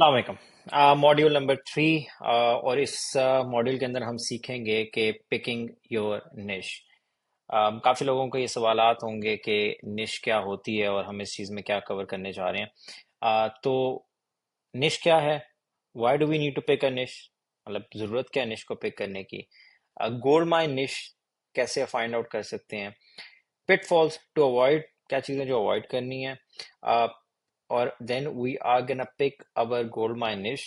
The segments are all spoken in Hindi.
अस्सलाम मॉड्यूल नंबर 3। और इस मॉड्यूल के अंदर हम सीखेंगे कि पिकिंग योर निश। काफ़ी लोगों को ये सवालात होंगे कि निश क्या होती है और हम इस चीज़ में क्या कवर करने जा रहे हैं। तो निश क्या है? Why do we need to pick a niche? मतलब ज़रूरत क्या है निश को पिक करने की? गोल्ड माइन निश कैसे फाइंड आउट कर सकते हैं? पिटफॉल्स टू अवॉइड, क्या चीज़ें जो अवॉइड करनी है? uh, or then we are gonna pick our gold mine niche.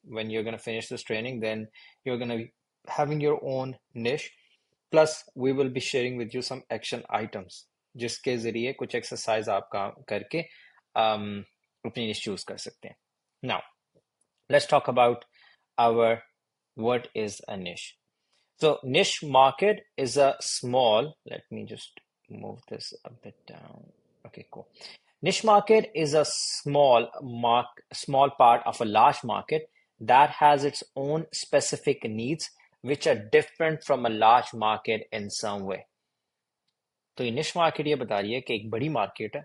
When you're gonna finish this training, then you're gonna be having your own niche. Plus we will be sharing with you some action items जिसके जरिए कुछ एक्सरसाइज आप काम करके अपनी निश चूज कर सकते हैं. Now let's talk about our what is a niche. So niche market is a small, let me just move this a bit down. Okay, cool. Niche market is a small part of a large market that has its own specific needs which are different from a large market in some way. तो ये निश मार्केट ये बता रही है कि एक बड़ी मार्केट है,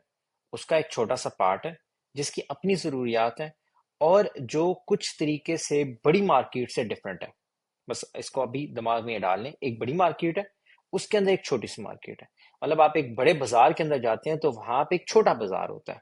उसका एक छोटा सा पार्ट है जिसकी अपनी ज़रूरियात है और जो कुछ तरीके से बड़ी मार्केट से डिफरेंट है. बस इसको अभी दिमाग में डाल लें. एक बड़ी मार्केट है, उसके अंदर एक छोटी सी मार्केट है. मतलब आप एक बड़े बाजार के अंदर जाते हैं तो वहां पे एक छोटा बाजार होता है.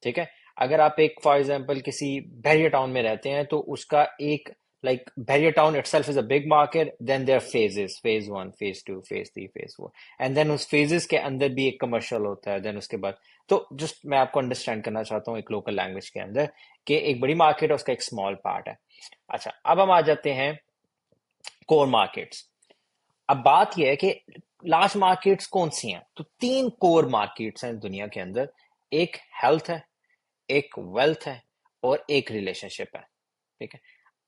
ठीक है. अगर आप एक फॉर एग्जांपल किसी बैरियर टाउन में रहते हैं तो उसका एक like Bahria Town itself is a big market. Then there phases, phase 1, phase 2, phase 3, phase 4, एंड देन उस फेजेस के अंदर भी एक कमर्शियल होता है. देन उसके बाद तो जस्ट मैं आपको अंडरस्टैंड करना चाहता हूँ एक लोकल लैंग्वेज के अंदर कि एक बड़ी मार्केट है, उसका एक स्मॉल पार्ट है. अच्छा, अब हम आ जाते हैं कोर मार्केट्स. अब बात यह है कि लार्ज मार्केट्स कौन सी हैं. तो तीन कोर मार्केट्स हैं दुनिया के अंदर. एक हेल्थ है, एक वेल्थ है और एक रिलेशनशिप है. ठीक है.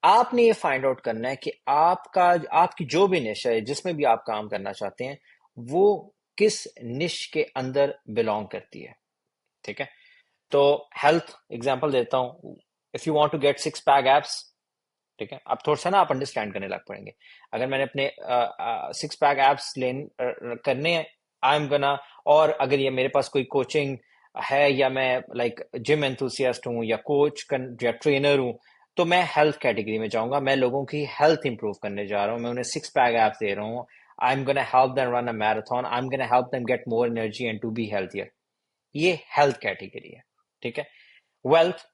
आपने ये फाइंड आउट करना है कि आपकी जो भी निश है, जिसमें भी आप काम करना चाहते हैं, वो किस निश के अंदर बिलोंग करती है. ठीक है. तो हेल्थ एग्जांपल देता हूं. If you want to get six pack abs, ठीक है, अब थोड़ा सा ना आप अंडरस्टैंड करने लग पड़ेंगे. अगर मैंने अपने सिक्स पैक एप्स करने हैं, आई एम गना, और अगर ये मेरे पास कोई कोचिंग है या मैं लाइक जिम एंथुसियास्ट हूँ या कोच या ट्रेनर हूँ, तो मैं हेल्थ कैटेगरी में जाऊंगा. मैं लोगों की हेल्थ इंप्रूव करने जा रहा हूँ, मैं उन्हें सिक्स पैक एप्स दे रहा हूँ. I am gonna help them run a marathon, I am gonna help them get more energy and to be healthier. ये हेल्थ कैटेगरी है. ठीक है. Wealth,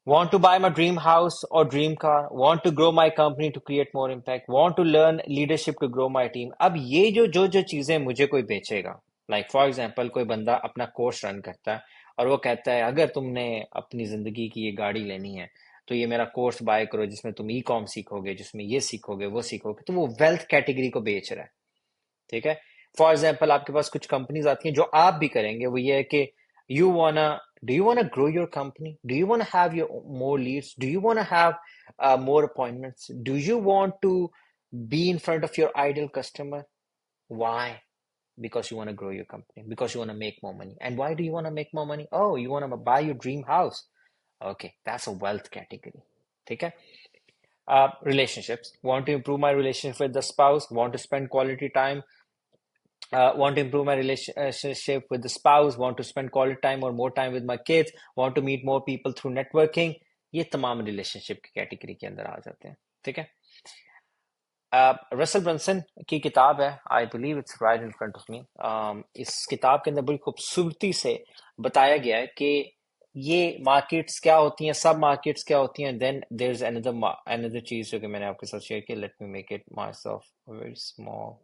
want to buy my dream house or dream car, want to grow my company to create more impact, want to learn leadership to grow my team. अब ये जो चीजें मुझे कोई बेचेगा, लाइक फॉर एग्जांपल कोई बंदा अपना कोर्स रन करता है और वो कहता है अगर तुमने अपनी जिंदगी की ये गाड़ी लेनी है तो ये मेरा कोर्स बाय करो जिसमें तुम ई कॉम सीखोगे, जिसमें ये सीखोगे वो सीखोगे. तो वो वेल्थ कैटेगरी को बेच रहा है. ठीक है. फॉर एग्जाम्पल आपके पास कुछ कंपनीज आती हैं जो आप भी करेंगे, वो ये है कि you wanna do you want to grow your company, do you want to have your more leads, do you want to have more appointments, do you want to be in front of your ideal customer? Why? Because you want to grow your company, because you want to make more money. And why do you want to make more money? Oh, you want to buy your dream house. Okay, that's a wealth category. ठीक है. Relationships, want to improve my relationship with the spouse, want to spend quality time, want to improve my relationship with the spouse, want to spend quality time or more time with my kids, want to meet more people through networking. ये तमाम रिलेशनशिप की कैटेगरी के अंदर आ जाते हैं. ठीक है. रसल ब्रंसन की किताब है, I believe it's right in front of me. इस किताब के अंदर बड़ी खूबसूरती से बताया गया है कि ये मार्केट्स क्या होती हैं, सब मार्केट्स क्या होती हैं. देन देयर इज अनदर चीज जो कि मैंने आपके साथ शेयर की. Let me make it my self very small.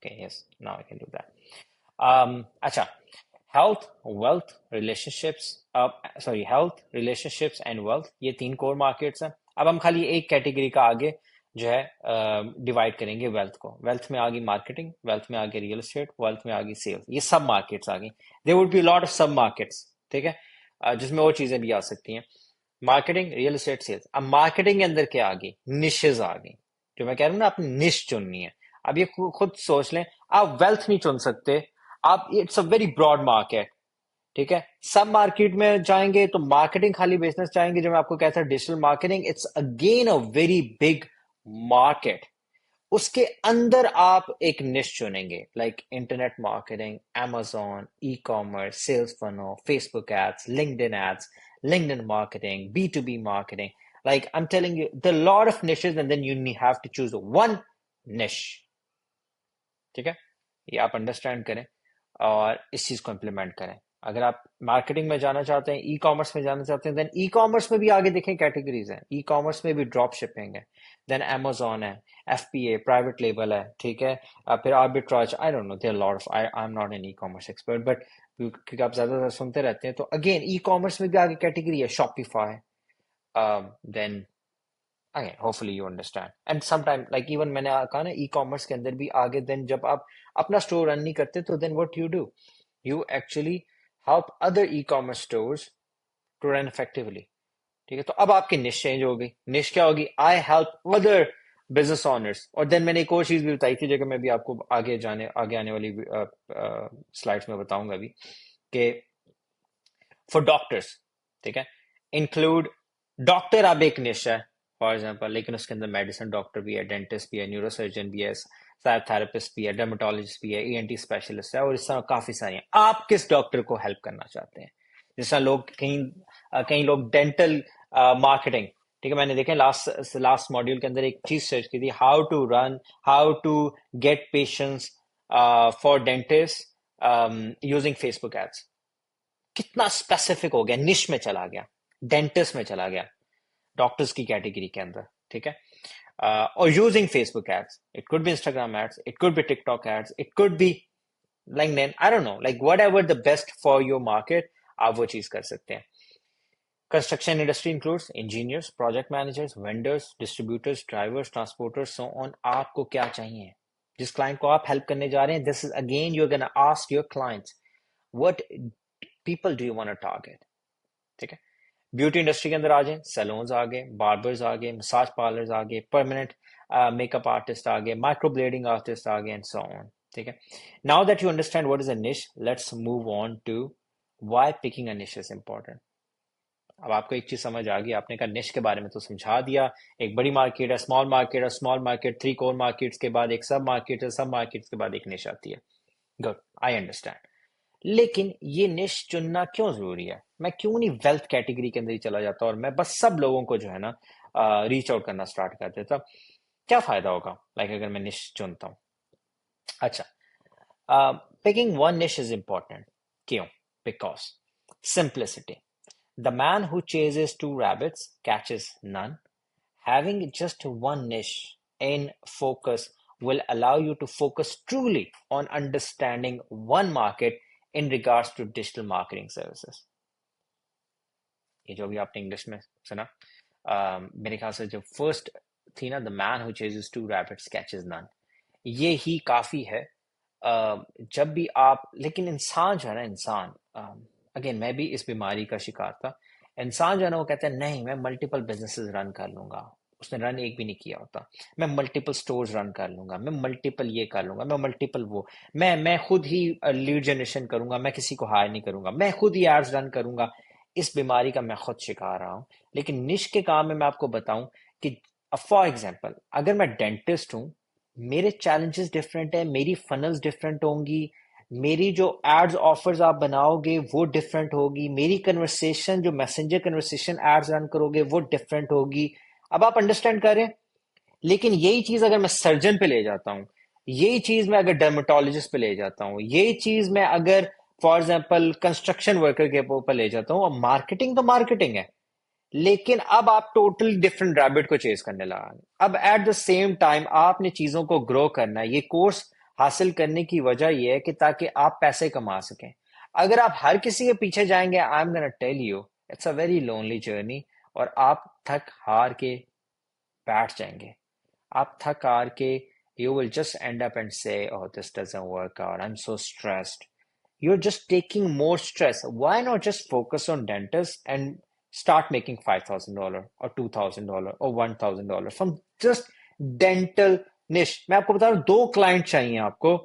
Okay, yes, now I can do that. अच्छा, health, wealth, relationships, health, relationships and wealth, ये तीन कोर मार्केट्स हैं. अब हम खाली एक कैटेगरी का आगे जो है डिवाइड करेंगे वेल्थ को. वेल्थ में आ गई मार्केटिंग, वेल्थ में आ गई रियल एस्टेट, वेल्थ में आ गई सेल्स. ये सब मार्केट्स आ गई. There would be lot of sub markets. ठीक है. जिसमें और चीजें भी आ सकती हैं. Marketing, real estate, sales. अब मार्केटिंग के अंदर क्या आ गई? निशेज आ गई. जो मैं कह रहा हूँ ना, अपनी निश चुननी है. अब ये खुद सोच लें, आप वेल्थ नहीं चुन सकते. आप, it's a very broad market. ठीक है. सब मार्केट में जाएंगे तो मार्केटिंग खाली बिजनेस चाहेंगे, जो मैं आपको कहता हूं digital marketing, it's again a very big market. उसके अंदर आप एक निश चुनेंगे, like internet marketing, amazon, e-commerce, sales funnel, Facebook ads, LinkedIn marketing, B2B marketing. Like I'm telling you, there are a lot of niches, and then you have to choose one niche. ठीक है, ये आप अंडरस्टैंड करें और इस चीज को इम्प्लीमेंट करें। अगर आप मार्केटिंग में जाना चाहते हैं, ई कॉमर्स में जाना चाहते हैं, देन ई कॉमर्स में भी आगे देखें कैटेगरीज हैं। ई कॉमर्स में भी ड्रॉप शिपिंग है, देन Amazon है, FBA प्राइवेट लेबल है, ठीक है। फिर arbitrage, I don't know, there lot of, I am not an e commerce expert, but क्योंकि आप ज्यादातर सुनते रहते हैं, तो अगेन ई कॉमर्स में भी आगे कैटेगरी है, Shopify, then again hopefully you understand. And sometime like even मैंने कहा ना, ई कॉमर्स के अंदर भी आगे, देन जब आप अपना स्टोर रन नहीं करते, तो then what you do, you actually help other e commerce stores to run effectively. ठीक है, तो अब आपकी निश चेंज हो गई। निश क्या होगी, I help other business owners. और देन मैंने एक और चीज भी बताई थी, जो कि मैं भी आपको आगे आने वाली स्लाइड्स में बताऊंगा अभी, कि फॉर डॉक्टर्स, ठीक है, इंक्लूड डॉक्टर अब एक निश है फॉर एग्जाम्पल, लेकिन उसके अंदर मेडिसिन डॉक्टर भी है, डेंटिस्ट भी है, न्यूरोसर्जन भी है, साइकोथेरेपिस्ट भी है, डर्मेटोलॉजिस्ट भी है, ENT स्पेशलिस्ट है, और इस तरह काफी सारी हैं। आप किस डॉक्टर को हेल्प करना चाहते हैं? जिस तरह लोग कहीं लोग डेंटल मार्केटिंग, ठीक है, मैंने देखे लास्ट मॉड्यूल के अंदर एक चीज सर्च की थी, how to get patients for dentist using Facebook ads. कितना स्पेसिफिक हो गया, निश में चला गया, डेंटिस्ट में चला गया, डॉक्टर्स की कैटेगरी के अंदर, ठीक है। और using Facebook ads, it could be Instagram ads, it could be TikTok ads, it could be LinkedIn, I don't know, like whatever the best for your market, आप वो चीज कर सकते हैं। Construction industry includes engineers, project managers, vendors, distributors, drivers, transporters, so on. आपको क्या चाहिए, जिस क्लाइंट को आप हेल्प करने जा रहे हैं, this is again you are gonna ask your clients, what people do you want to target. ठीक है, ब्यूटी इंडस्ट्री के अंदर आ जाए, सैलून्स आ गए, बार्बर्स आ गए, मसाज पार्लर्स आ गए, परमानेंट मेकअप आर्टिस्ट आ गए, माइक्रो ब्लेडिंग आर्टिस्ट आ गए, एंड सो ऑन। ठीक है, now that you understand what is a niche, let's move on to why picking a niche is important. अब आपको एक चीज समझ आ गई, आपने कहा निश के बारे में तो समझा दिया, एक बड़ी मार्केट है, स्मॉल मार्केट, 3 कोर मार्केट्स के बाद एक सब मार्केट है, सब मार्केट्स के बाद एक निश आती है। Good, I understand. लेकिन ये निश चुनना क्यों जरूरी है? मैं क्यों नहीं वेल्थ कैटेगरी के अंदर ही चला जाता और मैं बस सब लोगों को जो है ना रीच आउट करना स्टार्ट कर देता? क्या फायदा होगा लाइक अगर मैं निश चुनता हूँ? अच्छा, picking one niche is important. क्यों? Because simplicity. The man who chases two rabbits catches none. Having just one niche in focus will allow you to focus truly on understanding one market in regards to digital marketing services. ये जो भी आपने इंग्लिश में सुना, मेरे ख्याल से जो फर्स्ट थी ना, the man who chases two rabbits catches none, ये ही काफी है। जब भी आप, लेकिन इंसान जो है ना, इंसान, अगेन मैं भी इस बीमारी का शिकार था। इंसान जो है ना, वो कहते हैं नहीं मैं मल्टीपल बिजनेसेस रन कर लूंगा। उसने रन एक भी नहीं किया होता। मैं मल्टीपल स्टोर्स रन कर लूंगा, मैं मल्टीपल ये कर लूंगा, मैं मल्टीपल वो, मैं खुद ही लीड जनरेशन करूंगा, मैं किसी को हायर नहीं करूंगा, मैं खुद ही एड्स रन करूंगा। इस बीमारी का मैं खुद शिकार रहा हूँ। लेकिन निश के काम में मैं आपको बताऊं कि फॉर एग्जाम्पल अगर मैं डेंटिस्ट हूं, मेरे चैलेंजेस डिफरेंट है, मेरी फनल्स डिफरेंट होंगी, मेरी जो एड्स ऑफर्स आप बनाओगे वो डिफरेंट होगी, मेरी कन्वर्सेशन जो मैसेंजर कन्वर्सेशन एड्स रन करोगे वो डिफरेंट होगी। अब आप अंडरस्टैंड करें। लेकिन यही चीज अगर मैं सर्जन पे ले जाता हूँ, यही चीज मैं अगर डर्मेटोलॉजिस्ट पे ले जाता हूँ, यही चीज मैं अगर फॉर एग्जाम्पल कंस्ट्रक्शन वर्कर के ऊपर ले जाता हूँ, और मार्केटिंग तो मार्केटिंग है, लेकिन अब आप टोटल डिफरेंट रैबिट को चेज करने लगा। अब एट द सेम टाइम आपने चीजों को ग्रो करना है। ये कोर्स हासिल करने की वजह यह है कि ताकि आप पैसे कमा सकें। अगर आप हर किसी के पीछे जाएंगे, I am gonna tell you it's a very lonely journey, और आप थक हार के बैठ जाएंगे। आप थक हार के, you will just end up and say, oh, this doesn't work out, I'm so stressed. You're just taking more stress. Why not just focus on dentist and start making $5,000 or $2,000 or $1,000 from just dental niche? मैं आपको बता रहा हूँ, 2 क्लाइंट चाहिए आपको,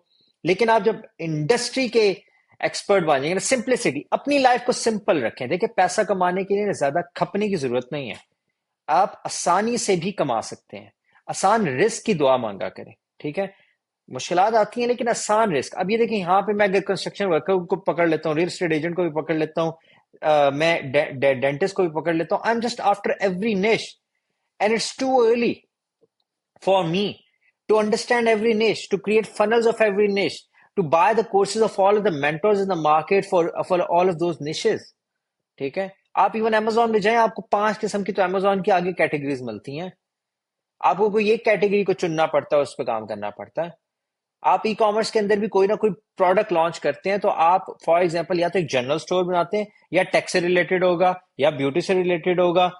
लेकिन आप जब इंडस्ट्री के एक्सपर्ट बन जाएंगे ना, सिंप्लिसिटी, अपनी लाइफ को सिंपल रखें। देखिए, पैसा कमाने के लिए ज्यादा खपने की जरूरत नहीं है, आप आसानी से भी कमा सकते हैं। आसान रिस्क की दुआ मांगा करें, ठीक है। मुश्किलात आती हैं लेकिन आसान रिस्क। अब ये देखिए यहाँ पे मैं अगर कंस्ट्रक्शन वर्कर को पकड़ लेता हूँ, रियल एस्टेट एजेंट को भी पकड़ लेता हूँ, मैं डेंटिस्ट को भी पकड़ लेता हूँ, I am just after every niche, and it's too early for me to understand every niche, to create funnels of every niche, to buy the courses of all of the mentors in the market for all of those niches. ठीक है। आप इवन Amazon में जाएं, आपको 5 किस्म की तो Amazon की आगे कैटेगरीज मिलती हैं। आपको कोई एक कैटेगरी को चुनना पड़ता है, उस पर काम करना पड़ता है। आप ई कॉमर्स के अंदर भी कोई ना कोई प्रोडक्ट लॉन्च करते हैं, तो आप फॉर एग्जांपल या तो एक जनरल स्टोर बनाते हैं, या टेक से रिलेटेड होगा, या ब्यूटी से रिलेटेड होगा,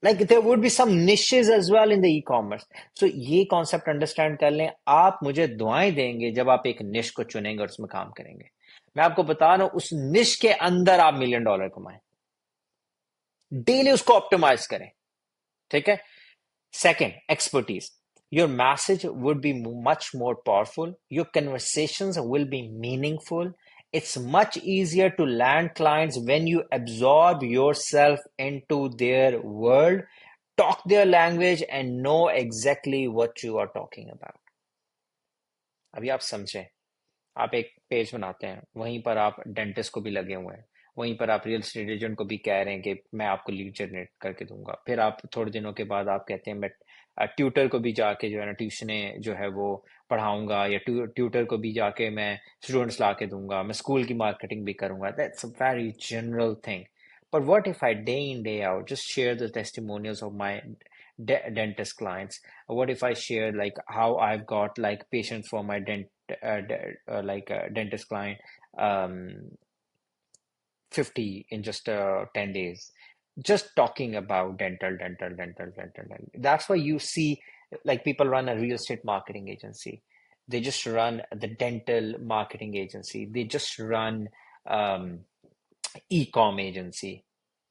like there would be some niches as well in the e-commerce. So ये कॉन्सेप्ट अंडरस्टैंड कर लें। आप मुझे दुआएं देंगे जब आप एक निश को चुनेंगे और उसमें काम करेंगे। मैं आपको बता रहा हूं, उस निश के अंदर आप $1,000,000 कमाएं, डेली उसको ऑप्टिमाइज करें, ठीक है। Second, expertise. Your message would be much more powerful. Your conversations will be meaningful. It's much easier to land clients when you absorb yourself into their world, talk their language, and know exactly what you are talking about. अभी आप समझें, आप एक पेज बनाते हैं, वहीं पर आप डेंटिस्ट को भी लगे हुए हैं, वहीं पर आप रियल एस्टेट एजेंट को भी कह रहे हैं कि मैं आपको लीड जनरेट करके दूंगा। फिर आप थोड़े दिनों के बाद आप कहते हैं मैं ट्यूटर को भी जाके जो है ना ट्यूशनें जो है वो पढ़ाऊंगा, या ट्यूटर को भी जाके मैं स्टूडेंट्स ला के दूंगा, मैं स्कूल की मार्केटिंग भी करूंगा। That's a very general thing. But what if I day in, day out just share the testimonials of my dentist clients? What if I share like how I've got like patients for my dentist client, um, 50 in just 10 days, just talking about dental. That's why you see like people run a real estate marketing agency. They just run the dental marketing agency. They just run um, e-com agency.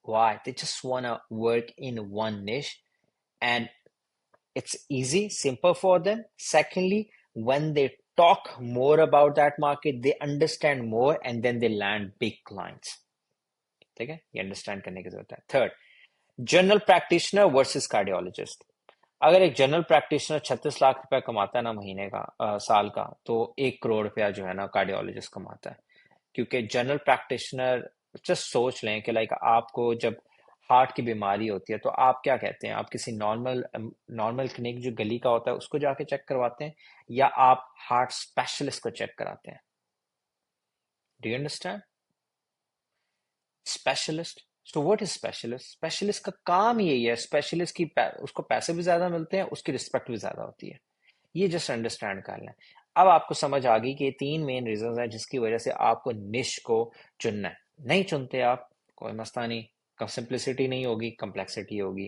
Why? They just want to work in one niche, and it's easy, simple for them. Secondly, when they talk more about that market, they understand more, and then they land big clients. ठीक है, ये अंडरस्टैंड करने की जरूरत है। Third, general practitioner versus cardiologist. अगर एक जनरल प्रैक्टिशनर 36 लाख रुपया कमाता है ना महीने का, साल का, तो 1 करोड़ रुपया जो है ना कार्डियोलॉजिस्ट कमाता है। क्योंकि जनरल प्रैक्टिशनर, जस्ट सोच लें कि लाइक आपको जब हार्ट की बीमारी होती है तो आप क्या कहते हैं, आप किसी नॉर्मल नॉर्मल क्लिनिक जो गली का होता है उसको जाके चेक करवाते हैं, या आप हार्ट स्पेशलिस्ट को चेक कराते हैं? Do you understand? Specialist. So what is specialist? Specialist का काम यही है, स्पेशलिस्ट की उसको पैसे भी ज्यादा मिलते हैं, उसकी रिस्पेक्ट भी ज्यादा होती है। ये जस्ट अंडरस्टैंड कर लें। अब आपको समझ आ गई कि ये 3 मेन रीजंस हैं जिसकी वजह से आपको निश को चुनना है। नहीं चुनते आप, कोई मसला नहीं, सिंप्लिसिटी नहीं होगी, कम्प्लेक्सिटी होगी,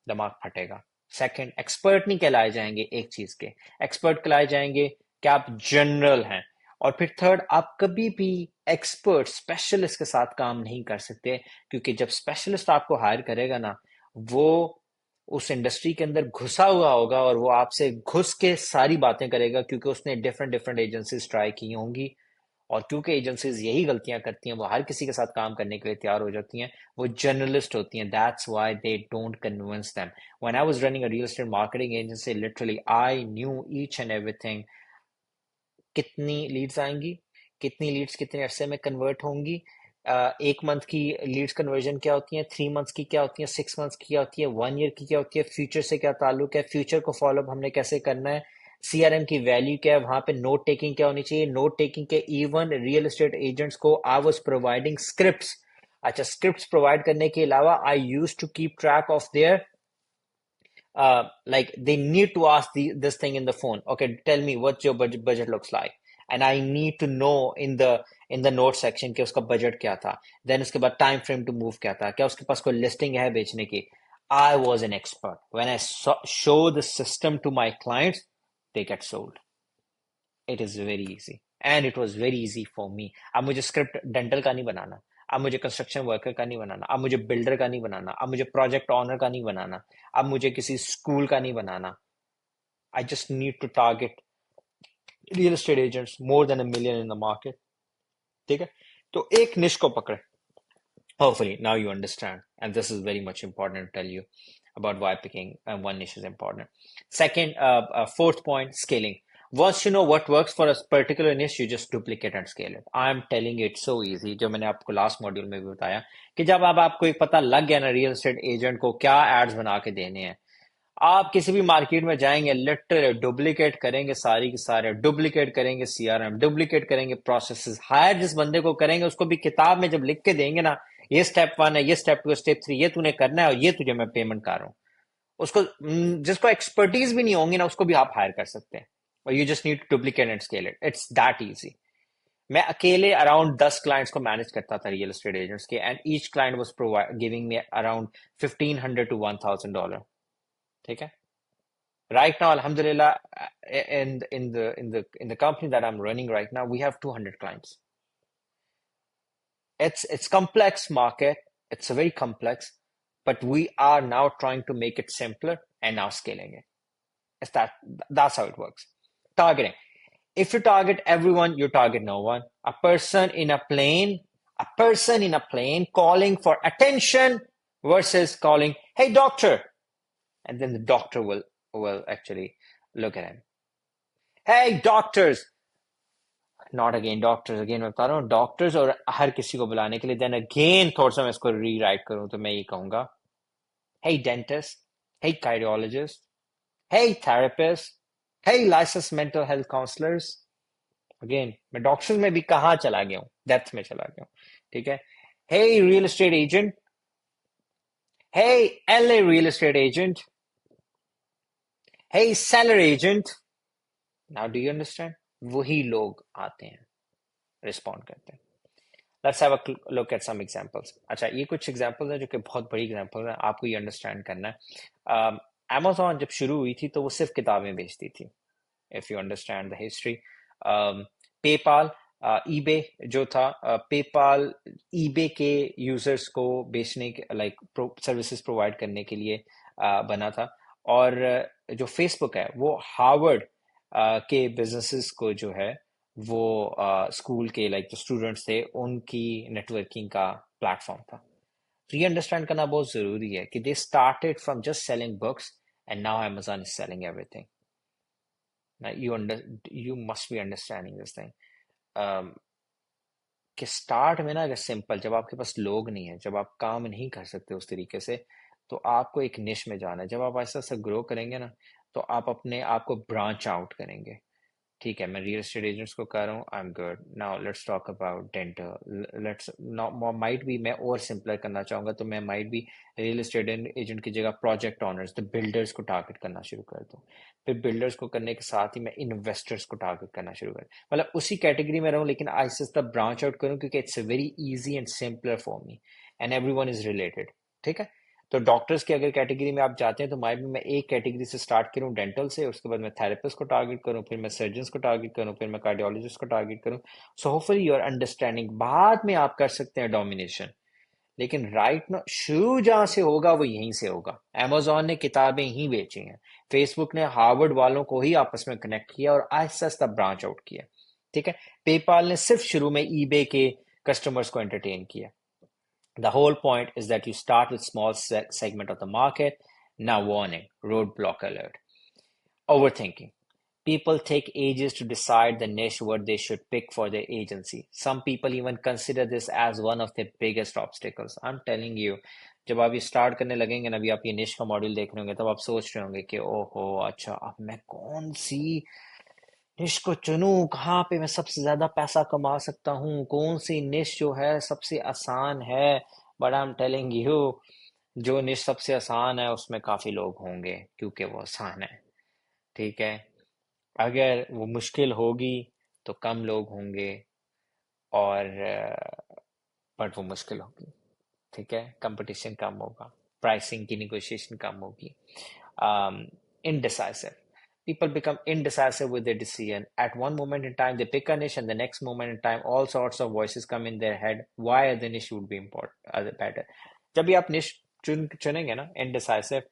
दिमाग फटेगा। सेकंड, एक्सपर्ट नहीं कहलाए जाएंगे एक चीज के, एक्सपर्ट कहलाए जाएंगे कि आप जनरल हैं। और फिर थर्ड, आप कभी भी एक्सपर्ट स्पेशलिस्ट के साथ काम नहीं कर सकते, क्योंकि जब स्पेशलिस्ट आपको हायर करेगा ना, वो उस इंडस्ट्री के अंदर घुसा हुआ होगा और वो आपसे घुस के सारी बातें करेगा, क्योंकि उसने डिफरेंट डिफरेंट एजेंसीज ट्राई की होंगी। और क्योंकि एजेंसीज यही गलतियां करती हैं, वो हर किसी के साथ काम करने के लिए तैयार हो जाती हैं, वो जर्नलिस्ट होती हैं। That's why they don't convince them. When I was running a real estate marketing agency, literally I knew each and everything. कितनी लीड्स आएंगी, कितनी लीड्स कितने अरसे में कन्वर्ट होंगी, 1 मंथ की लीड्स कन्वर्जन क्या होती है, 3 मंथ्स की क्या होती है, 6 मंथ्स की क्या होती है, 1 ईयर की क्या होती है, फ्यूचर से क्या ताल्लुक है, फ्यूचर को फॉलोअप हमने कैसे करना है, सीआरएम की वैल्यू क्या है, वहां पे नोट टेकिंग क्या होनी चाहिए, नोट टेकिंग के इवन रियल एस्टेट एजेंट्स को आई वाज प्रोवाइडिंग स्क्रिप्ट्स। अच्छा, स्क्रिप्ट्स प्रोवाइड करने के अलावा I use to keep track of their, like they need to ask this thing in the phone. Okay, tell me what your budget looks like, and I need to know in the note section कि उसका budget क्या था, then उसके बाद time frame to move क्या था, क्या उसके पास कोई listing है बेचने की। I was an expert. When I show the system to my clients, they get sold. It is very easy, and it was very easy for me. अब मुझे स्क्रिप्ट डेंटल का नहीं बनाना, अब मुझे कंस्ट्रक्शन वर्कर का नहीं बनाना, अब मुझे बिल्डर का नहीं बनाना, अब मुझे प्रोजेक्ट ऑनर का नहीं बनाना, अब मुझे किसी स्कूल का नहीं बनाना। I just need to target real estate agents more than 1 million in the market. ठीक है, तो एक निश को पकड़े। Hopefully now you understand, and this is very much important to tell you. about why picking one niche is important. Second, fourth point, scaling. Once you know what works for a particular niche, you just duplicate and scale it. I'm telling you, it's so easy. जो मैंने आपको लास्ट मॉड्यूल में भी बताया कि जब अब आपको एक पता लग गया ना रियल एस्टेट एजेंट को क्या एड्स बना के देने हैं, आप किसी भी मार्केट में जाएंगे, लिटरली डुप्लीकेट करेंगे, सारी की सारे डुप्लीकेट करेंगे, सीआरएम डुप्लीकेट करेंगे, प्रोसेसेस हायर जिस बंदे को करेंगे उसको भी किताब में जब लिख के देंगे ना, ये स्टेप 1 है, ये स्टेप 2, स्टेप 3, ये तूने करना है और ये तुझे मैं पेमेंट कर रहा हूँ, उसको जिसको एक्सपर्टीज भी नहीं होंगी ना उसको भी आप हायर कर सकते हैं, और you just need to duplicate and scale it, it's that easy. मैं अकेले अराउंड 10 क्लाइंट्स को मैनेज करता था रियल एस्टेट एजेंट्स के, and each client was giving me around $1,500 to $1,000। ठीक है, right now alhamdulillah, in the company that I'm running right now, we have 200 clients. It's complex market, it's a very complex, but we are now trying to make it simpler and now scaling it. It's that's how it works. Targeting. If you target everyone, you target no one. A person in a plane calling for attention versus calling, hey doctor, and then the doctor will actually look at him. Hey doctors, not again doctors, again मैं बता रहा हूँ डॉक्टर्स और हर किसी को बुलाने के लिए, देन अगेन थोड़ा सा मैं इसको रीराइट करूँ तो मैं ये कहूँगा, hey dentist, hey cardiologist, hey therapist, hey licensed mental health counselors. Again मैं डॉक्टर्स में भी कहाँ चला गया हूँ, डेप्थ में चला गया हूँ, ठीक है। hey real estate agent, hey LA real estate agent, hey seller agent. Now do you understand? वही लोग आते हैं, रिस्पॉन्ड करते हैं। Let's have a look at some examples. अच्छा, ये कुछ एग्जाम्पल्स हैं जो कि बहुत बड़ी एग्जाम्पल्स हैं, आपको ये अंडरस्टैंड करना है। Amazon जब शुरू हुई थी तो वो सिर्फ किताबें बेचती थी, if you understand the history. PayPal, eBay जो था, पेपाल ईबे के यूजर्स को बेचने के लाइक सर्विसेज प्रोवाइड करने के लिए बना था, और जो फेसबुक है वो हार्वर्ड के बिजनेसेस को जो है वो स्कूल के लाइक जो स्टूडेंट्स थे उनकी नेटवर्किंग का प्लेटफॉर्म था। तो ये अंडरस्टैंड करना बहुत जरूरी है कि they started from just selling books and now Amazon is selling everything. Now you must be understanding this thing. कि स्टार्ट में ना अगर सिंपल, जब आपके पास लोग नहीं है, जब आप काम नहीं कर सकते उस तरीके से, तो आपको एक निश में जाना है। जब आप ऐसा ऐसा ग्रो करेंगे ना तो आप अपने आप को ब्रांच आउट करेंगे। ठीक है, मैं रियल एस्टेट एजेंट्स को कह रहा हूँ, I am good, now let's talk about dental, let's might be मैं और सिंपलर करना चाहूंगा तो मैं might be real estate agent की जगह प्रोजेक्ट ऑनर्स, द बिल्डर्स को टारगेट करना शुरू कर दूँ। फिर बिल्डर्स को करने के साथ ही मैं इन्वेस्टर्स को टारगेट करना शुरू कर, मतलब उसी कैटेगरी में रहूँ लेकिन आहिस्ता आहिस्ता ब्रांच आउट करूँ, क्योंकि it's very easy and simpler for me and every one is related. ठीक है, तो डॉक्टर्स की अगर कैटेगरी में आप जाते हैं तो मैं एक कैटेगरी से स्टार्ट करूं डेंटल से, उसके बाद मैं थेरेपिस्ट को टारगेट करूं, फिर मैं सर्जन को टारगेट करूं, फिर मैं कार्डियोलॉजिस्ट को टारगेट करूं। So hopefully you are understanding. बाद में आप कर सकते हैं डोमिनेशन, लेकिन राइट ना शुरू जहां से होगा वो यहीं से होगा। Amazon ने किताबें ही बेची हैं, फेसबुक ने हार्वर्ड वालों को ही आपस में कनेक्ट किया और आहिस्ता आहिस्ता ब्रांच आउट किया। ठीक है, पेपाल ने सिर्फ शुरू में ईबे के कस्टमर्स को एंटरटेन किया। The whole point is that you start with small segment of the market. Now warning, roadblock alert. Overthinking. People take ages to decide the niche what they should pick for their agency. Some people even consider this as one of their biggest obstacles. I'm telling you, जब आप ये स्टार्ट करने लगेंगे ना, अभी आप ये निश का मॉड्यूल देख रहे होंगे तब आप सोच रहे होंगे कि ओहो अच्छा, अब मैं कौन सी निश को चुनूं, कहाँ पे मैं सबसे ज्यादा पैसा कमा सकता हूँ, कौन सी निश जो है सबसे आसान है। But I am telling you, जो निश सबसे आसान है उसमें काफी लोग होंगे क्योंकि वो आसान है। ठीक है, अगर वो मुश्किल होगी तो कम लोग होंगे, और बट वो मुश्किल होगी। ठीक है, कंपटीशन कम होगा, प्राइसिंग की निगोशिएशन कम होगी। Indecisive. People become indecisive with their decision. At one moment in time, they pick a niche, and the next moment in time, all sorts of voices come in their head. Why the niche would be important, better. जब भी आप निश चुनेंगे ना, indecisive,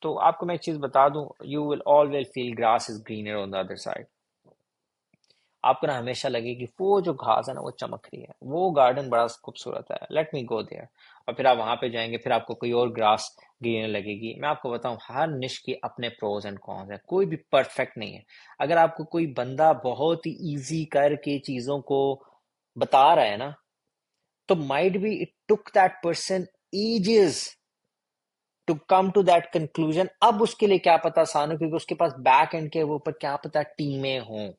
तो आपको मैं एक चीज बता दूं, you will always feel grass is greener on the other side. आपको ना हमेशा लगे कि वो जो घास है ना वो चमक रही है, वो गार्डन बड़ा खूबसूरत है, लेट मी गो देयर। और फिर आप वहां पे जाएंगे, फिर आपको कोई और ग्रास ग्रीन लगेगी। मैं आपको बताऊं, हर निश के अपने प्रोज एंड कॉन्स है, कोई भी परफेक्ट नहीं है। अगर आपको कोई बंदा बहुत ही इजी करके चीजों को बता रहा है ना, तो might be it took that person ages to come to that conclusion. अब उसके लिए क्या पता आसान हो, क्योंकि उसके पास बैक एंड के ऊपर क्या पता टीमें हों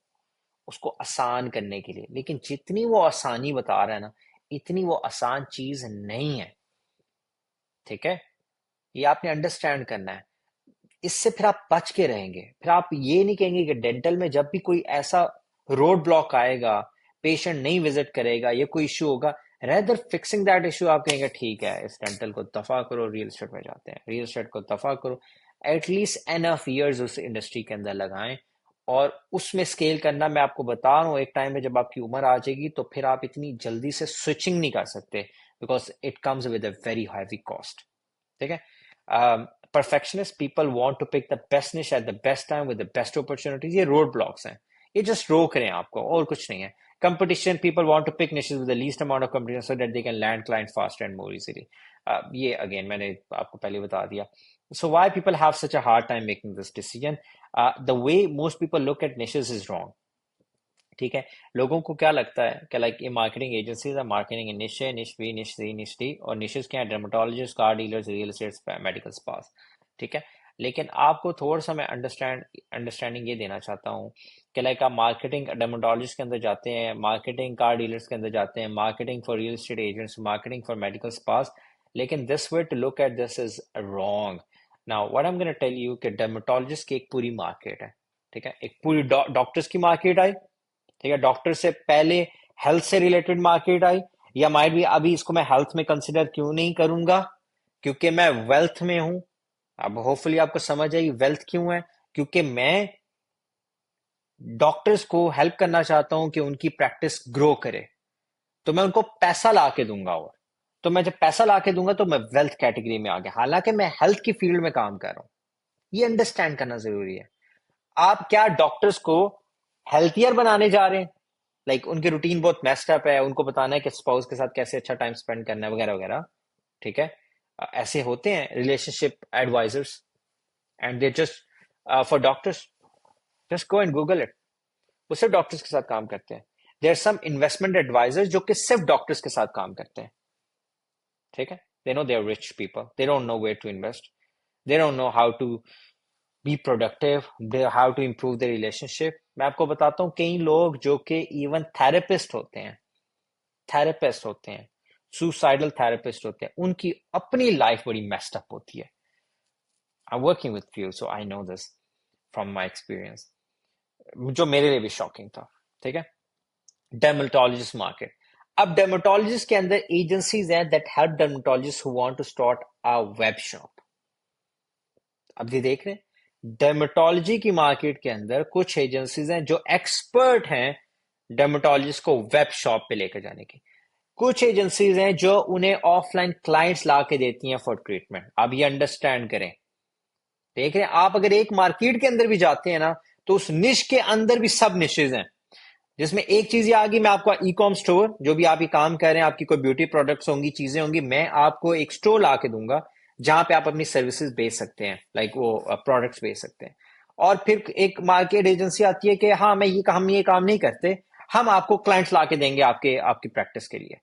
उसको आसान करने के लिए। लेकिन जितनी वो आसानी बता रहा है ना, इतनी वो आसान चीज नहीं है। ठीक है, ये आपने अंडरस्टैंड करना है। इससे फिर आप बच के रहेंगे। फिर आप ये नहीं कहेंगे कि डेंटल में जब भी कोई ऐसा रोड ब्लॉक आएगा, पेशेंट नहीं विजिट करेगा, ये कोई इश्यू होगा, रेदर फिक्सिंग दैट इश्यू आप कहेंगे ठीक है इस डेंटल को दफा करो, रियल एस्टेट में जाते हैं, रियल एस्टेट को दफा करो। एटलीस्ट एनफ ईयर्स उस इंडस्ट्री के अंदर लगाएं और उसमें स्केल करना। मैं आपको बता रहा हूँ, एक टाइम में जब आपकी उम्र आ जाएगी तो फिर आप इतनी जल्दी से स्विचिंग नहीं कर सकते, because it comes with a very heavy cost. ठीक है, perfectionist people want to pick the best niche at the best time with the best opportunities। ये रोड ब्लॉक्स हैं, ये जस्ट रोक रहे हैं आपको, और कुछ नहीं है। Competition, people want to pick niches with the least amount of competition so that they can land clients faster and more easily। ये अगेन मैंने आपको पहले बता दिया। So why people have such a hard time making this decision? The way most people look at niches is wrong। ठीक है, लोगों को क्या लगता है कि लाइक ये मार्केटिंग एजेंसीज है, मार्केटिंग निश है, निश बी, निश सी, निश डी, और निशेस क्या है, dermatologist, car dealers, real estate, medical spas. ठीक है, लेकिन आपको थोड़ा सा मैं अंडरस्टैंडिंग ये देना चाहता हूँ कि लाइक आप मार्केटिंग डर्मेटोलॉजिस्ट के अंदर जाते हैं, मार्केटिंग कार डीलर्स के अंदर जाते हैं, marketing for real estate agents, marketing for medical spas, लेकिन this way to look at this is wrong. Now what I am gonna tell you कि डर्मेटोलॉजिस्ट की एक पूरी मार्केट है। ठीक है, एक पूरी डॉक्टर्स की मार्केट आई। ठीक है, डॉक्टर से पहले हेल्थ से रिलेटेड मार्केट आई, या माइट भी अभी इसको मैं हेल्थ में कंसिडर क्यों नहीं करूंगा, क्योंकि मैं वेल्थ में हूं। अब होपफुली आपको समझ आई वेल्थ क्यों है, क्योंकि मैं डॉक्टर्स को हेल्प करना चाहता हूं कि उनकी प्रैक्टिस ग्रो करे, तो मैं उनको पैसा ला के दूंगा। और तो मैं जब पैसा ला के दूंगा तो मैं वेल्थ कैटेगरी में आ गया, हालांकि मैं हेल्थ की फील्ड में काम कर रहा हूं। ये अंडरस्टैंड करना जरूरी है। आप क्या डॉक्टर्स को हेल्थियर बनाने जा रहे हैं? लाइक उनकी रूटीन बहुत मेस्ड अप है, उनको बताना है कि स्पाउस के साथ कैसे अच्छा टाइम स्पेंड करना है, वगैरह वगैरह। ठीक है, ऐसे होते हैं relationship advisors, and they just for doctors, just go and Google it. वो सिर्फ डॉक्टर्स के साथ काम करते हैं। देयर सम इन्वेस्टमेंट एडवाइजर्स जो कि सिर्फ डॉक्टर्स के साथ काम करते हैं। ठीक है, they know they are rich people, they don't know where to invest, they don't know how to be productive, they how to improve their relationship. मैं आपको बताता हूँ, कई लोग जो कि इवन थेरेपिस्ट होते हैं, थेरेपिस्ट होते हैं, सुसाइडल थेरेपिस्ट होते हैं, उनकी अपनी लाइफ बड़ी मेस्ड अप होती है। I working with few, so I know this from my experience, जो मेरे लिए भी शॉकिंग था। ठीक है, डर्मेटोलॉजिस्ट मार्केट। अब डर्मेटोलॉजिस्ट के अंदर एजेंसीज हैं that help dermatologist who want to start a web shop. अब ये देख रहे हैं, डर्मेटोलॉजी की मार्केट के अंदर कुछ एजेंसीज हैं जो एक्सपर्ट हैं डर्मेटोलॉजिस्ट को वेब शॉप पे लेकर जाने की। कुछ एजेंसीज हैं जो उन्हें ऑफलाइन क्लाइंट्स ला के देती हैं फॉर ट्रीटमेंट। अब ये अंडरस्टैंड करें। देख रहे हैं, आप अगर एक मार्केट के अंदर भी जाते हैं ना, तो उस निश के अंदर भी सब निशेज हैं, जिसमें एक चीज ये आ गई, मैं आपको ई कॉम स्टोर, जो भी आप ये काम कर रहे हैं, आपकी कोई ब्यूटी प्रोडक्ट्स होंगी, चीजें होंगी, मैं आपको एक स्टोर ला के दूंगा जहां पे आप अपनी सर्विसेज बेच सकते हैं, लाइक वो प्रोडक्ट्स बेच सकते हैं। और फिर एक मार्केट एजेंसी आती है कि हाँ मैं ये हम ये काम नहीं करते, हम आपको क्लाइंट्स ला के देंगे आपके आपकी प्रैक्टिस के लिए।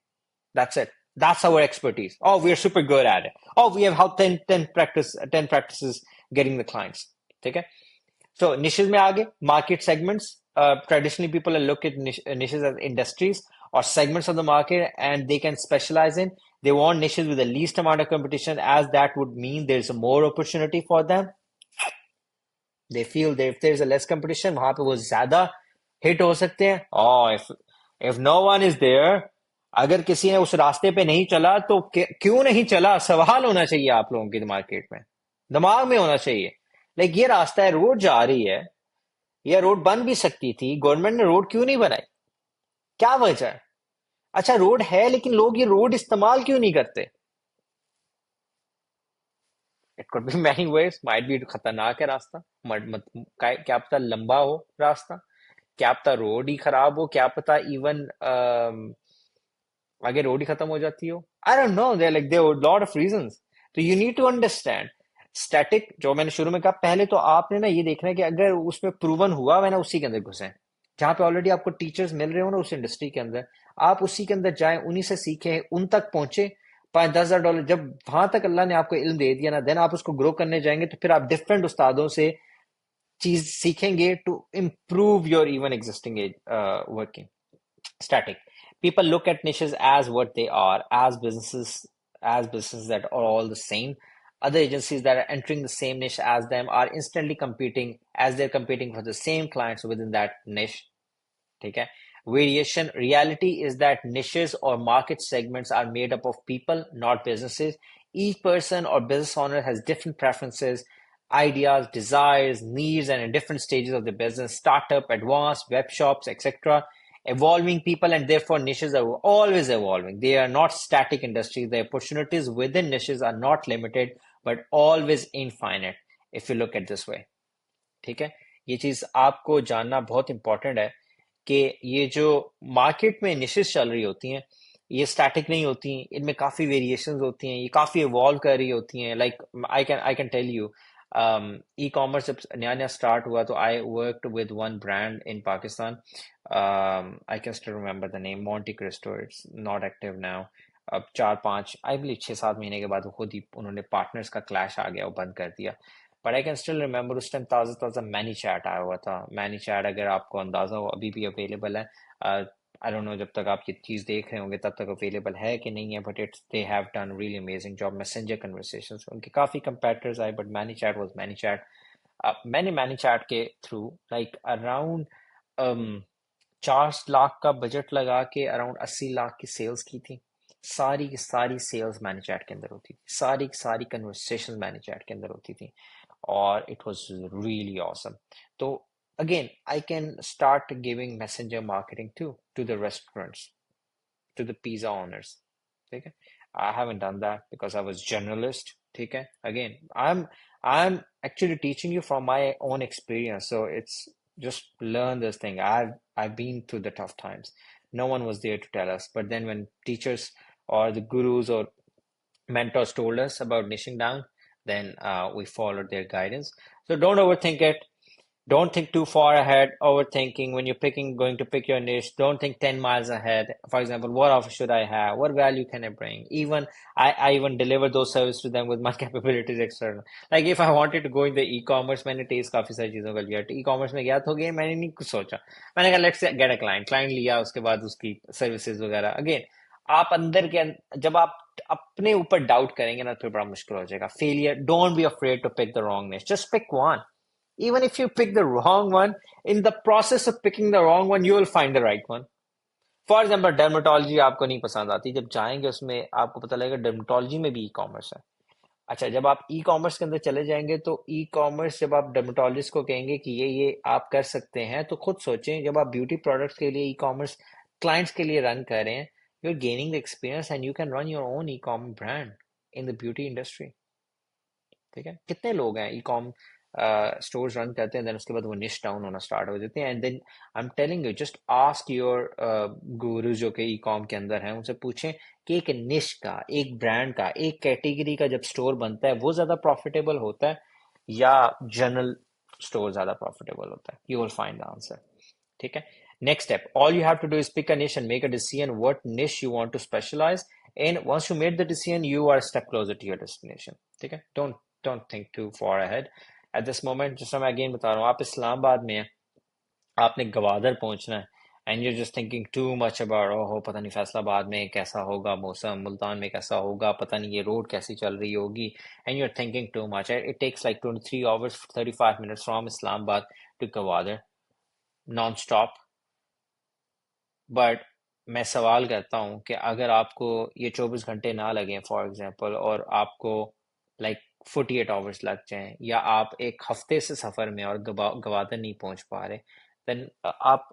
That's it. That's our expertise. Oh, we are super good at it. Oh, we have helped 10 practices getting the clients. ठीक है, so niches में आगे market segments, traditionally people look at niches as industries or segments of the market, and they can specialize in, they want niches with the least amount of competition, as that would mean there's a more opportunity for them। they feel that if there's a less competition, वहां पे वो ज्यादा हिट हो सकते हैं। oh if no one is there, अगर किसी ने उस रास्ते पे नहीं चला तो क्यों नहीं चला, सवाल होना चाहिए आप लोगों की मार्केट में, दिमाग में होना चाहिए। लाइक ये रास्ता है, रोड जा रही है, यह रोड बन भी सकती थी, गवर्नमेंट ने रोड क्यों नहीं बनाई, क्या वजह है? अच्छा रोड है, लेकिन लोग ये रोड इस्तेमाल क्यों नहीं करते? It could be many ways, might be खतरनाक है रास्ता, क्या पता लंबा हो रास्ता, क्या पता रोड ही खराब हो, क्या पता इवन आगे रोड ही खत्म हो जाती हो। I don't know, there like there lot of reasons. तो you need to understand static, जो मैंने शुरू में कहा, पहले तो आपने ना ये देखना है कि अगर उसमें प्रूवन हुआ है ना, उसी के अंदर घुसे, जहां पे ऑलरेडी आपको टीचर्स मिल रहे हो ना उस इंडस्ट्री के अंदर, आप उसी के अंदर जाएं, उन्हीं से सीखें, उन तक पहुंचे। 5-10 हज़ार डॉलर जब वहां तक अल्लाह ने आपको इल्म दे दिया ना, देन आप उसको ग्रो करने जाएंगे, तो फिर आप डिफरेंट उस्तादों से चीज सीखेंगे to improve your even existing working. Static. People look at niches as what they are, as businesses that are all the same. Other agencies that are entering the same niche as them are instantly competing as they're competing for the same clients within that niche. ठीक है. Variation reality is that niches or market segments are made up of people, not businesses. Each person or business owner has different preferences, ideas, desires, needs, and in different stages of the business, startup, advanced, web shops, etc. Evolving people, and therefore niches are always evolving. They are not static industries. The opportunities within niches are not limited, but always infinite, if you look at this way. ठीक है. ये चीज आपको जानना बहुत इंपॉर्टेंट है कि ये जो मार्केट में निशेस चल रही होती हैं, ये स्टैटिक नहीं होती, इनमें काफी वेरिएशंस होती हैं, ये काफी इवॉल्व कर रही होती हैं. Like I can tell you, e commerce जब नया नया स्टार्ट हुआ तो I worked with one brand in Pakistan. I can still remember the name, Monte Cristo. It's not active now. अब 4-5, आई बिलीव 6-7 महीने के बाद वो खुद ही, उन्होंने पार्टनर्स का क्लैश आ गया, वो बंद कर दिया. But I can still remember उस टाइम ताज़ा ताज़ा मैनी चैट आया हुआ था. मैनी चैट, अगर आपको अंदाज़ा हो, अभी भी अवेलेबल है. आई डोंट नो जब तक आप ये चीज़ देख रहे होंगे तब तक अवेलेबल है कि नहीं है, but it's they have done really amazing job. Messenger conversations, उनके काफ़ी कंपेटिटर्स आए, but many chat was many chat. मैंने मैनी चैट के थ्रू लाइक अराउंड 4 लाख का बजट लगा के अराउंड 80 लाख की सेल्स की थी. सारी की सारी सेल्स मैनी चैट के अंदर होती थी, सारी की सारी कन्वर्सेशन मैनी चैट के अंदर होती थी. Or it was really awesome. So again, I can start giving messenger marketing too to the restaurants, to the pizza owners. Okay, I haven't done that because I was generalist. Okay, again, I'm actually teaching you from my own experience. So it's just learn this thing. I've been through the tough times. No one was there to tell us, but then when teachers or the gurus or mentors told us about niching down, then we followed their guidance. So don't overthink it. Don't think too far ahead. Overthinking when you're going to pick your niche. Don't think 10 miles ahead. For example, what offer should I have? What value can I bring? Even I even deliver those services to them with my capabilities external. Like if I wanted to go in the e-commerce, मैंने taste काफी सारी चीजों का लिया. E-commerce में गया तो गया, मैंने नहीं कुछ सोचा. मैंने कहा let's get a client लिया, उसके बाद उसकी services वगैरह. Again, आप अंदर के जब आप अपने ऊपर डाउट करेंगे ना, तो बड़ा मुश्किल हो जाएगा. Failure. Don't be afraid to pick the wrong niche. Just pick one. Even if you pick the wrong one, in the process of picking the wrong one, you will find the right one. For example dermatology आपको नहीं पसंद आती, जब जाएंगे उसमें आपको पता लगेगा डर्मेटोलॉजी में भी ई कॉमर्स है. अच्छा, जब आप ई कॉमर्स के अंदर चले जाएंगे तो ई कॉमर्स, जब आप डर्मेटोलॉजिस्ट को कहेंगे कि ये आप कर सकते हैं, तो खुद सोचें, जब आप ब्यूटी प्रोडक्ट्स के लिए ई कॉमर्स क्लाइंट्स के लिए रन कर रहे हैं, you are gaining the experience and you can run your own e commerce brand in the beauty industry. ठीक है. कितने लोग हैं ई कॉम स्टोर्स रन करते हैं, देन उसके बाद वो निश डाउन होना स्टार्ट हो जाते हैं. And then I am telling you, just ask your guru जो कि ई कॉम के अंदर हैं, उनसे पूछें कि एक निश का, एक ब्रांड का, एक कैटेगरी का जब स्टोर बनता है, वो ज्यादा प्रॉफिटेबल होता है या जनरल स्टोर ज्यादा प्रॉफिटेबल होता है. You will find the answer. ठीक है. Next step, all you have to do is pick a niche and make a decision what niche you want to specialize in. Once you made the decision, you are a step closer to your destination. ठीक है. Don't think too far ahead at this moment. जिस समय अगेन बता रहा हूँ, आप इस्लामाबाद में हैं, आपने गवादर पहुंचना है, and you're just thinking too much about, ओहो पता नहीं फैसलाबाद में कैसा होगा मौसम, मुल्तान में कैसा होगा, पता नहीं ये रोड कैसी चल रही होगी, and you're thinking too much. It takes like 23 hours 35 minutes from Islamabad to Gwadar non stop. But मैं सवाल करता हूँ कि अगर आपको ये 24 घंटे ना लगें फॉर एग्जांपल, और आपको लाइक 48 hours लग जाएं, या आप एक हफ्ते से सफर में और गवादर नहीं पहुंच पा रहे, देन आप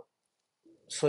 सोच